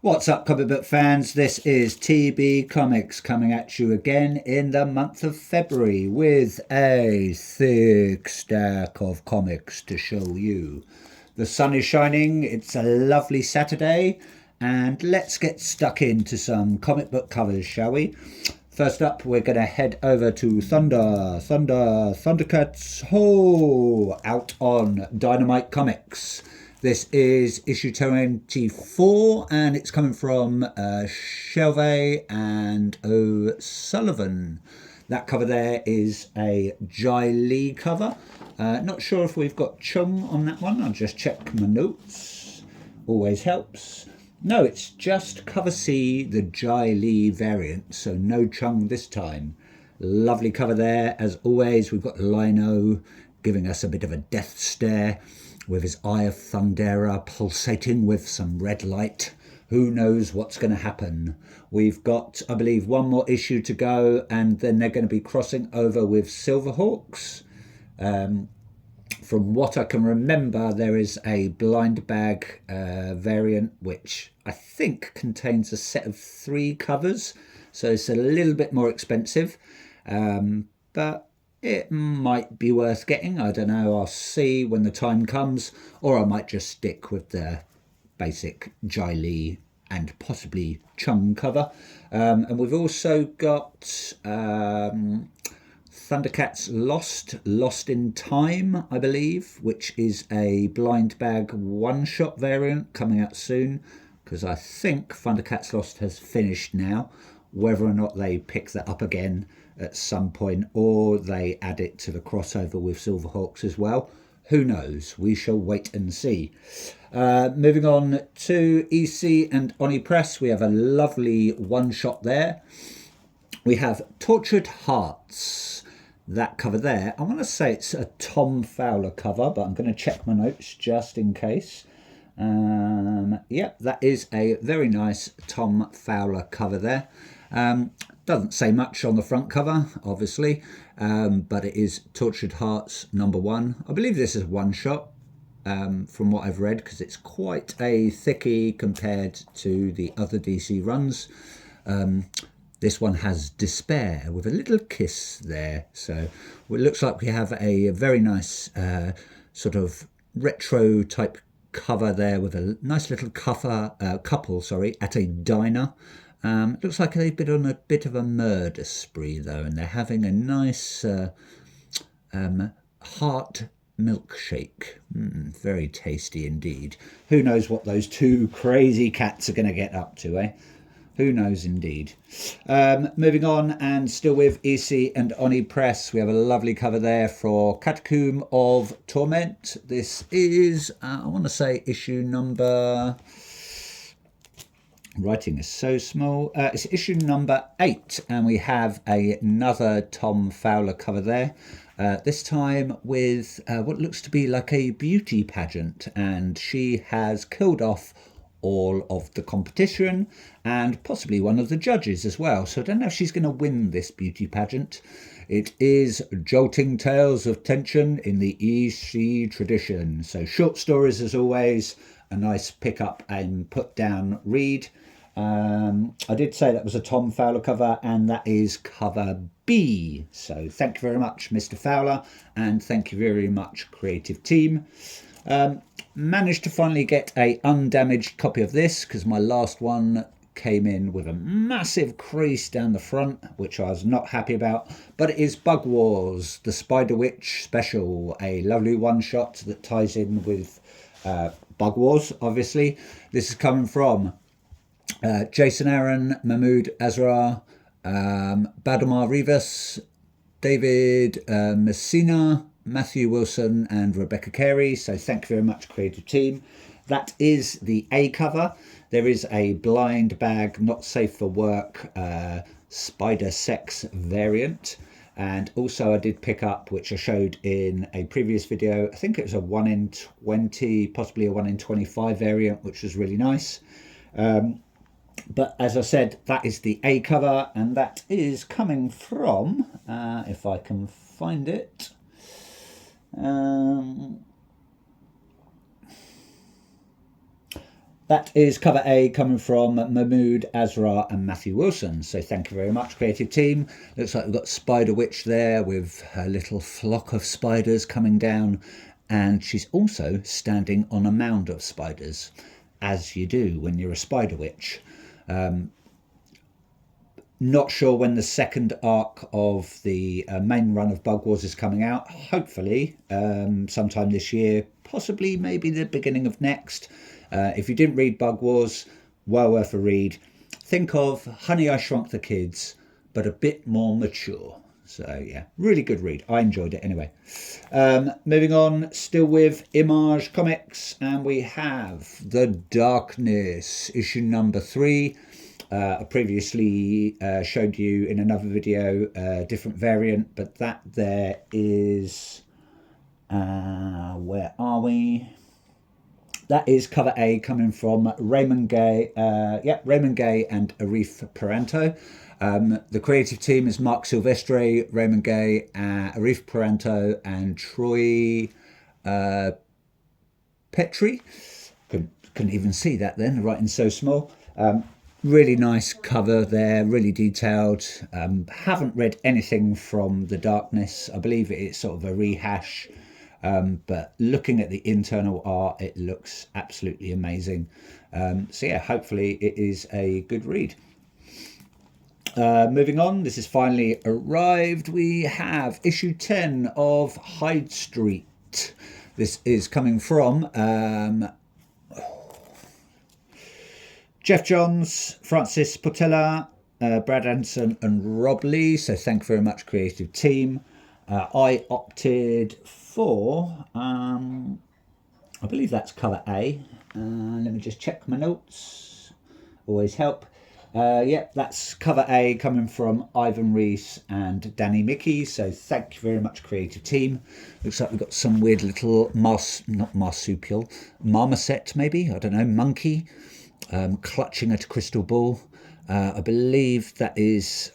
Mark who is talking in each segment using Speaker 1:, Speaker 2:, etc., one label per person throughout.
Speaker 1: What's up, comic book fans? This is TB Comics coming at you again in the month of February with a thick stack of comics to show you. The sun is shining, it's a lovely Saturday, and let's get stuck into some comic book covers, shall we? First up, we're going to head over to Thundercats Ho! Out on Dynamite Comics. This is issue 24, and it's coming from Shelvey and O'Sullivan. That cover there is a Jai Lee cover. Not sure if we've got Chung on that one. I'll just check my notes. Always helps. No, it's just cover C, the Jai Lee variant, so no Chung this time. Lovely cover there. As always, we've got Lino giving us a bit of a death stare with his Eye of Thundera pulsating with some red light. Who knows what's going to happen? We've got, I believe, one more issue to go, and then they're going to be crossing over with Silverhawks. From what I can remember, there is a blind bag variant, which I think contains a set of 3 covers. So it's a little bit more expensive, but it might be worth getting. I don't know. I'll see when the time comes, or I might just stick with the basic Jai Lee and possibly Chung cover. And we've also got Thundercats Lost in Time, I believe, which is a blind bag one-shot variant coming out soon, because I think Thundercats Lost has finished now. Whether or not they pick that up again at some point, or they add it to the crossover with Silverhawks as well, who knows? We shall wait and see. Moving on to EC and Oni Press, we have a lovely one-shot there. We have Tortured Hearts. That cover there, I want to say it's a Tom Fowler cover, but I'm going to check my notes just in case. Yep, that is a very nice Tom Fowler cover there. Doesn't say much on the front cover, obviously, but it is Tortured Hearts #1. I believe this is one shot from what I've read, because it's quite a thickie compared to the other DC runs. This one has Despair with a little kiss there. So it looks like we have a very nice sort of retro type cover there with a nice little couple at a diner. It looks like they've been on a bit of a murder spree though, and they're having a nice heart milkshake. Very tasty indeed. Who knows what those 2 crazy cats are going to get up to, eh? Who knows indeed. Moving on, and still with EC and Oni Press, we have a lovely cover there for Catacomb of Torment. This is, I want to say, issue number... Writing is so small. It's issue number 8, and we have another Tom Fowler cover there. This time with what looks to be like a beauty pageant, and she has killed off all of the competition and possibly one of the judges as well. So I don't know if she's going to win this beauty pageant. It is jolting tales of tension in the EC tradition. So short stories as always, a nice pick up and put down read. I did say that was a Tom Fowler cover, and that is cover B. So thank you very much, Mr. Fowler, and thank you very much, creative team. Managed to finally get a undamaged copy of this, because my last one came in with a massive crease down the front, which I was not happy about. But it is Bug Wars, the Spider Witch special, a lovely one-shot that ties in with Bug Wars, obviously. This is coming from Jason Aaron, Mahmoud Azra, Badamar Rivas, David Messina, Matthew Wilson and Rebecca Carey. So thank you very much, creative team. That is the A cover. There is a blind bag, not safe for work, spider sex variant. And also I did pick up, which I showed in a previous video, I think it was a 1 in 20, possibly a 1 in 25 variant, which was really nice. But as I said, that is the A cover, and that is coming from, if I can find it, That is cover A, coming from Mahmood Azra and Matthew Wilson. So thank you very much, creative team. Looks like we've got Spider Witch there with her little flock of spiders coming down. And she's also standing on a mound of spiders, as you do when you're a Spider Witch. Not sure when the second arc of the main run of Bug Wars is coming out. Hopefully sometime this year, possibly maybe the beginning of next. If you didn't read Bug Wars, well worth a read. Think of Honey, I Shrunk the Kids, but a bit more mature. So yeah, really good read. I enjoyed it anyway. Moving on, still with Image Comics, and we have The Darkness, issue number 3. I previously showed you in another video a different variant, but that there is, where are we? That is cover A, coming from Raymond Gay, Raymond Gay and Arif Peranto. The creative team is Mark Silvestre, Raymond Gay, Arif Peranto, and Troy Petrie. Couldn't even see that then, the writing's so small. Really nice cover there, really detailed. Haven't read anything from The Darkness. I believe it's sort of a rehash. But looking at the internal art, it looks absolutely amazing. So yeah, hopefully it is a good read. Moving on, this has finally arrived. We have issue 10 of Hyde Street. This is coming from Jeff Johns, Francis Portela, Brad Anderson and Rob Lee. So thank you very much, creative team. I opted for, I believe that's cover A. Let me just check my notes. Always help. That's cover A, coming from Ivan Reese and Danny Mickey. So thank you very much, creative team. Looks like we've got some weird little marsupial, marmoset maybe, I don't know, monkey, clutching at a crystal ball. I believe that is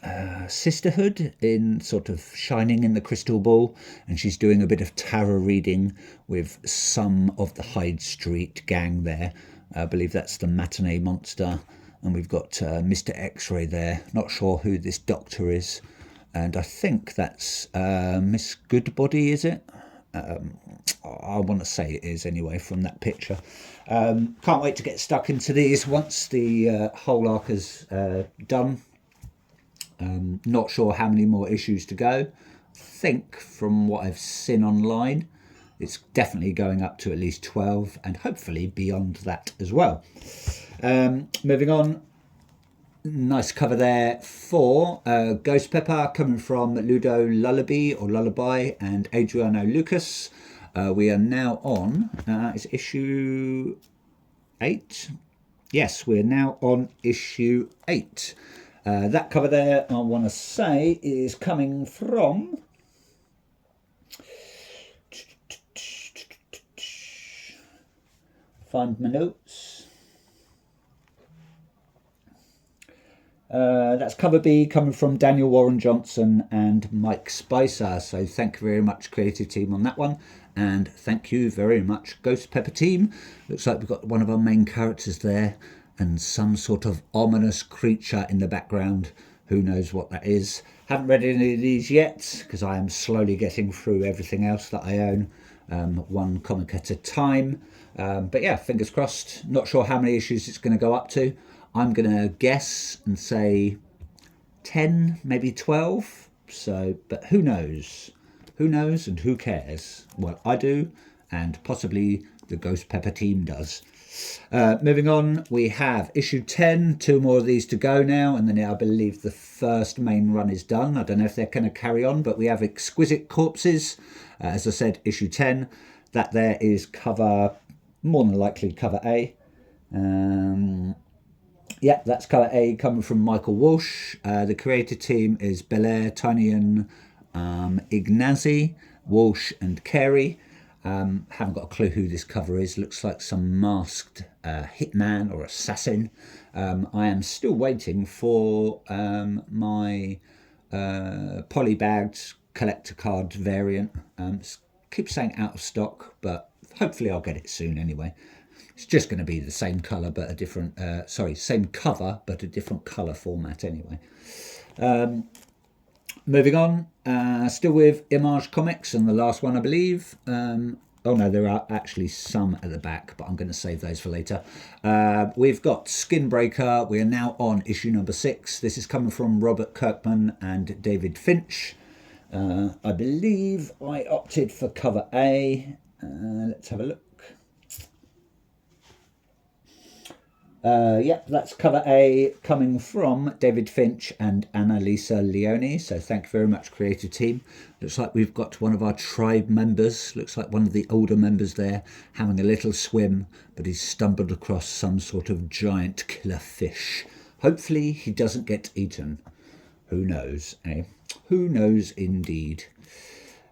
Speaker 1: Sisterhood in sort of shining in the crystal ball, and she's doing a bit of tarot reading with some of the Hyde Street gang there. I believe that's the Matinee Monster, and we've got Mr. X-Ray there. Not sure who this doctor is, and I think that's Miss Goodbody, is it? I want to say it is anyway from that picture. Can't wait to get stuck into these once the whole arc is done. Not sure how many more issues to go. I think from what I've seen online, it's definitely going up to at least 12 and hopefully beyond that as well. Moving on, nice cover there for Ghost Pepper, coming from Ludo Lullaby and Adriano Lucas. We are now on, it's issue 8? Yes, we're now on issue 8. That cover there, I want to say, is coming from... Find my notes. That's cover B, coming from Daniel Warren Johnson and Mike Spicer. So thank you very much, creative team, on that one. And thank you very much, Ghost Pepper team. Looks like we've got one of our main characters there and some sort of ominous creature in the background. Who knows what that is? Haven't read any of these yet because I am slowly getting through everything else that I own, one comic at a time. But yeah, fingers crossed. Not sure how many issues it's going to go up to. I'm going to guess and say 10, maybe 12. So, but who knows? Who knows and who cares? Well, I do, and possibly the Ghost Pepper team does. Moving on, we have issue 10, 2 more of these to go now, and then I believe the first main run is done. I don't know if they're going to carry on, but we have Exquisite Corpses, as I said, issue 10. That there is cover, more than likely cover A. Yeah, that's cover A, coming from Michael Walsh. The creative team is Belair, Tynion, Ignazi, Walsh and Carey. Haven't got a clue who this cover is. Looks like some masked hitman or assassin. I am still waiting for my polybagged collector card variant. Keep saying out of stock, but hopefully I'll get it soon anyway. It's just going to be the same colour but a different, same cover but a different colour format anyway. Moving on, still with Image Comics, and the last one I believe. Oh no, there are actually some at the back, but I'm going to save those for later. We've got Skinbreaker. We are now on issue number 6. This is coming from Robert Kirkman and David Finch. I believe I opted for cover A. Let's have a look. Yep, that's cover A, coming from David Finch and Annalisa Leone. So thank you very much, creative team. Looks like we've got one of our tribe members. Looks like one of the older members there having a little swim, but he's stumbled across some sort of giant killer fish. Hopefully he doesn't get eaten. Who knows, eh? Who knows indeed.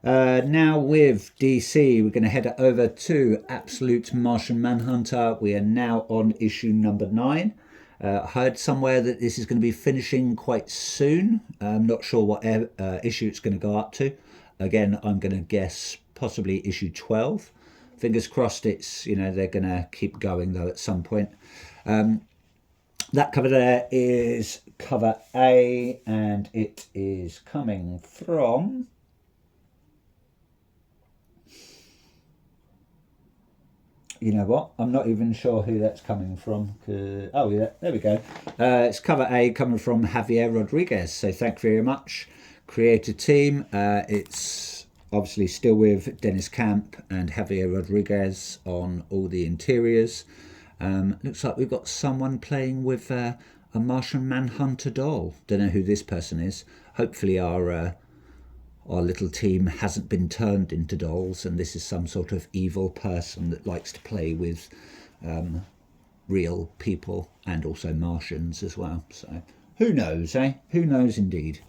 Speaker 1: Now with DC, we're going to head over to Absolute Martian Manhunter. We are now on issue number 9. I heard somewhere that this is going to be finishing quite soon. I'm not sure what issue it's going to go up to. Again, I'm going to guess possibly issue 12. Fingers crossed it's, they're going to keep going though at some point. That cover there is cover A, and it is coming from... You know what? I'm not even sure who that's coming from. Oh, yeah, there we go. It's cover A coming from Javier Rodriguez. So thank you very much, creative team. It's obviously still with Dennis Camp and Javier Rodriguez on all the interiors. Looks like we've got someone playing with a Martian Manhunter doll. Don't know who this person is. Hopefully our little team hasn't been turned into dolls, and this is some sort of evil person that likes to play with real people and also Martians as well. So who knows, eh? Who knows indeed.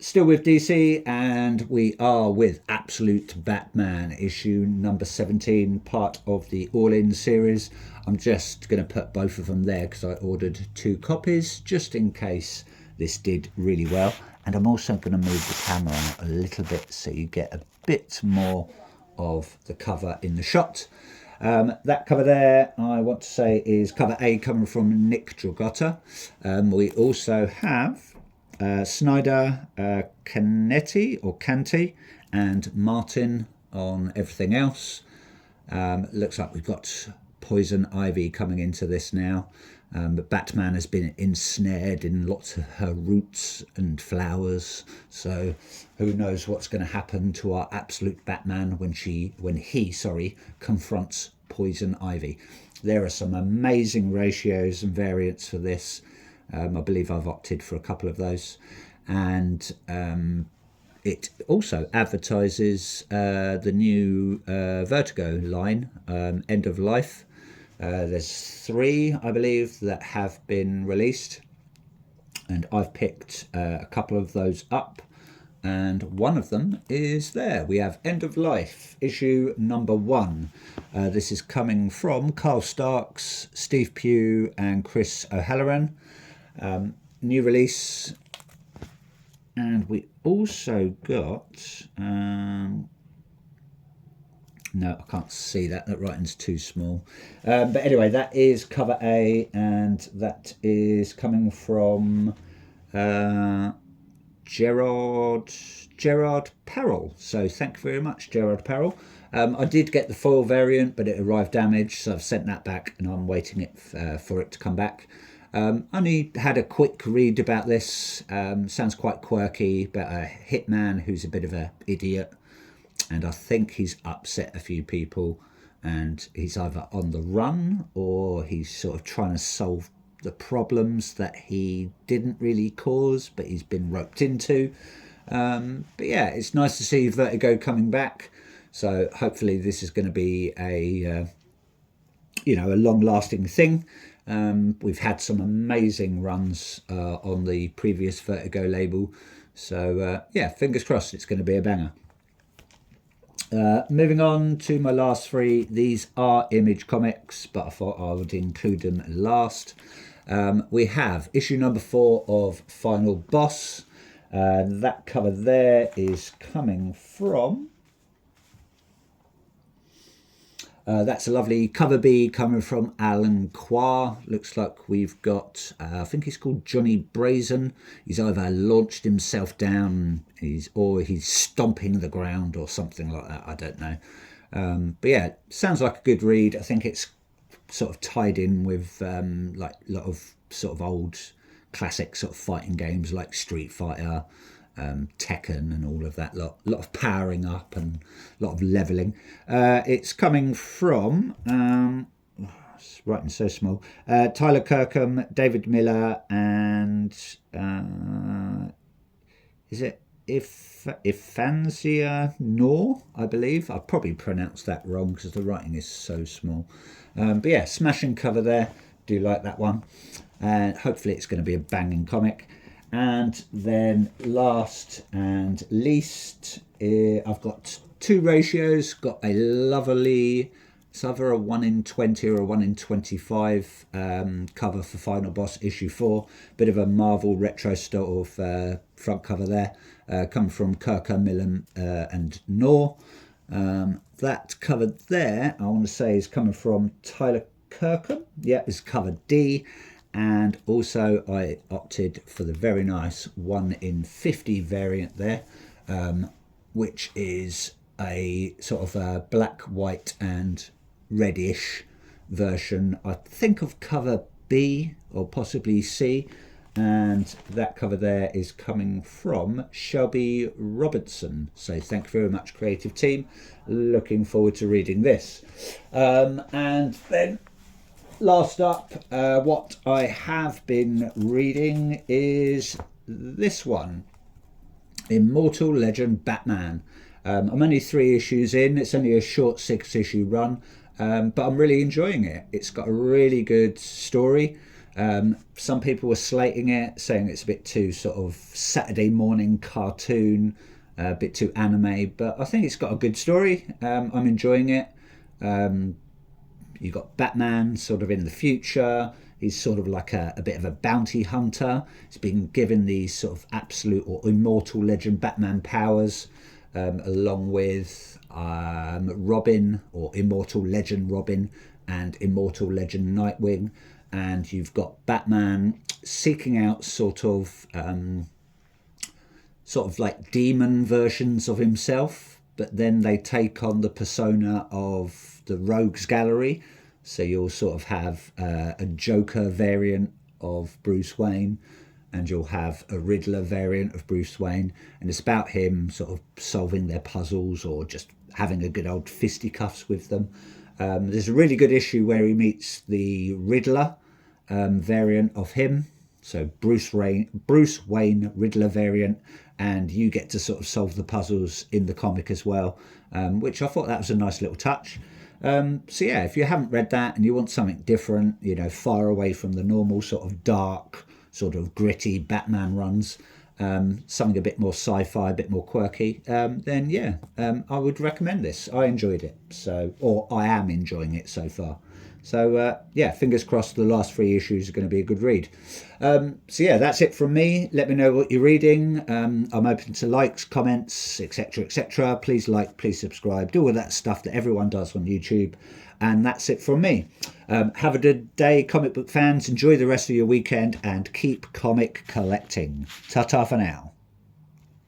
Speaker 1: Still with DC, and we are with Absolute Batman, issue number 17, part of the All-In series. I'm just going to put both of them there because I ordered 2 copies just in case this did really well. And I'm also going to move the camera a little bit so you get a bit more of the cover in the shot. That cover there, I want to say, is cover A coming from Nick Dragotta. We also have Snyder, Canetti or Canty, and Martin on everything else. Looks like we've got Poison Ivy coming into this now. But Batman has been ensnared in lots of her roots and flowers, so who knows what's going to happen to our Absolute Batman when he confronts Poison Ivy. There are some amazing ratios and variants for this. I believe I've opted for a couple of those, and it also advertises the new Vertigo line, End of Life. There's 3, I believe, that have been released, and I've picked a couple of those up, and one of them is there. We have End of Life, issue number 1. This is coming from Carl Starks, Steve Pugh, and Chris O'Halloran. New release, and we also got... No, I can't see that. That writing's too small. But anyway, that is cover A, and that is coming from Gerard Parrell. So thank you very much, Gerard Parrell. I did get the foil variant, but it arrived damaged, so I've sent that back, and I'm waiting for it to come back. Only had a quick read about this. Sounds quite quirky, about a hitman who's a bit of an idiot. And I think he's upset a few people, and he's either on the run or he's sort of trying to solve the problems that he didn't really cause, but he's been roped into. But yeah, it's nice to see Vertigo coming back. So hopefully this is going to be a long-lasting thing. We've had some amazing runs on the previous Vertigo label. So yeah, fingers crossed it's going to be a banger. Moving on to my last 3. These are Image Comics, but I thought I would include them last. We have issue number 4 of Final Boss. That cover there is coming from That's a lovely cover B coming from Alan Qua. Looks like we've got, I think he's called Johnny Brazen. He's either launched himself down, or he's stomping the ground or something like that. I don't know. But yeah, sounds like a good read. I think it's sort of tied in with like a lot of sort of old classic sort of fighting games like Street Fighter, Tekken and all of that lot of powering up and a lot of leveling. It's coming from it's writing so small, Tyler Kirkham, David Miller, and is it Ifanzia Nor, I believe. I probably pronounced that wrong because the writing is so small. But yeah, smashing cover there. Do like that one. And hopefully it's going to be a banging comic. And then last and least, I've got two ratios. Got a lovely, it's either a 1 in 20 or a 1 in 25 cover for Final Boss issue 4. Bit of a Marvel retro sort of front cover there. Come from Kirker, Millen and Nor. That cover there, I want to say, is coming from Tyler Kirkham. Yeah, it's cover D. And also I opted for the very nice 1 in 50 variant there, which is a sort of a black, white and reddish version, I think, of cover B or possibly C. And that cover there is coming from Shelby Robertson. So thank you very much, creative team. Looking forward to reading this. And then last up, what I have been reading is this one, Immortal Legend Batman. I'm only 3 issues in. It's only a short 6-issue run, but I'm really enjoying it. It's got a really good story. Some people were slating it, saying it's a bit too sort of Saturday morning cartoon, a bit too anime, but I think it's got a good story. I'm enjoying it. You've got Batman sort of in the future. He's sort of like a bit of a bounty hunter. He's been given these sort of absolute or immortal legend Batman powers, along with Robin, or immortal legend Robin, and immortal legend Nightwing. And you've got Batman seeking out sort of like demon versions of himself, but then they take on the persona of the Rogues Gallery. So you'll sort of have a Joker variant of Bruce Wayne, and you'll have a Riddler variant of Bruce Wayne, and it's about him sort of solving their puzzles or just having a good old fisticuffs with them. There's a really good issue where he meets the Riddler variant of him, so Bruce Wayne Riddler variant, and you get to sort of solve the puzzles in the comic as well, which I thought that was a nice little touch. So yeah, if you haven't read that and you want something different, you know, far away from the normal sort of dark, sort of gritty Batman runs, something a bit more sci-fi, a bit more quirky, then yeah, I would recommend this. I enjoyed it, or I am enjoying it so far. So yeah, fingers crossed the last 3 issues are going to be a good read. So yeah, that's it from me. Let me know what you're reading. I'm open to likes, comments, etc, etc. Please like, please subscribe, do all that stuff that everyone does on YouTube. And that's it from me. Have a good day, comic book fans. Enjoy the rest of your weekend and keep comic collecting. Ta-ta for now.